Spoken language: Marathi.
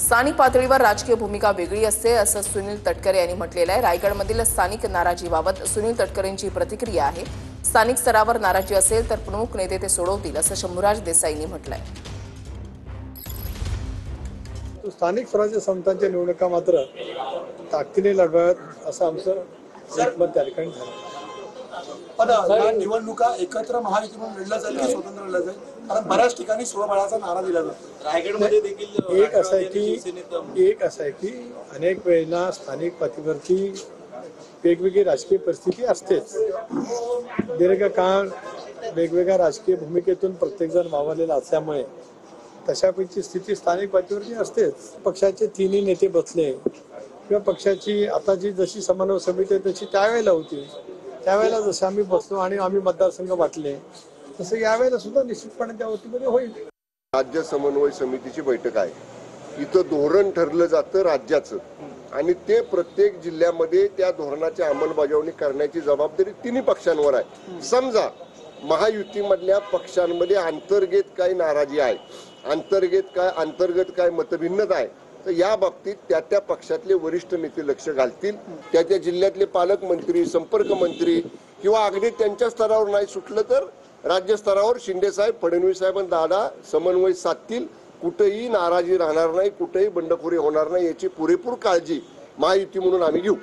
स्थानिक पातळीवर राजकीय भूमिका वेगळी असते असं सुनील तटकरे यांनी म्हटलेलं आहे। रायगडमधील स्थानिक नाराजीबाबत सुनील तटकरेंची प्रतिक्रिया आहे। स्थानिक स्तरावर नाराजी असेल तर प्रमुख नेते ते सोडवतील असं शंभूराज देसाईंनी म्हटलंय। स्थानिक स्वराज्य संस्थांच्या निवडणुका मात्र ताकदीने लढवाव्यात असं आमचं एकमत त्या ठिकाणी झालं। पण या निवडणुका एकत्र महायुती म्हणून लढल्या जाईल की स्वतंत्र लढल्या जाईल? कारण बऱ्याच ठिकाणी स्वबळाचा नारा दिला जातो। रायगडमध्ये देखील एक असं आहे की अनेक वेळेला स्थानिक पातळीवरती वेगवेगळी राजकीय परिस्थिती असतेच। दीर्घकाळ वेगवेगळ्या राजकीय भूमिकेतून प्रत्येकजण वावरलेला असल्यामुळे तशापैकी स्थिती स्थानिक पातळीवरती असतेच। पक्षाचे तिन्ही नेते बसले किंवा पक्षाची आता जी जशी समन्वय समिती आहे तशी त्यावेळेला होती, त्यावेळेला जसं आम्ही बसलो आणि आम्ही मतदारसंघ वाटले तसं यावेळेला सुद्धा निश्चितपणे त्या वतीमध्ये होईल। राज्य समन्वय समितीची बैठक आहे, इथं धोरण ठरलं जातं राज्याचं आणि ते प्रत्येक जिल्ह्यामध्ये त्या धोरणाची अंमलबजावणी करण्याची जबाबदारी तिन्ही पक्षांवर आहे। समजा महायुतीमधल्या पक्षांमध्ये अंतर्गत काही नाराजी आहे, अंतर्गत काय मतभिन्नता आहे, तर या बाबतीत त्या पक्षातले वरिष्ठ नेते लक्ष घालतील। त्या जिल्ह्यातले पालकमंत्री, संपर्क मंत्री किंवा अगदी त्यांच्या स्तरावर नाही सुटलं तर राज्य स्तरावर शिंदे साहेब, फडणवीस साहेब दादा समन्वय साधतील। कुठेही नाराजी राहणार नाही, कुठेही बंडखोरी होणार नाही याची पुरेपूर काळजी महायुती म्हणून आम्ही घेऊ।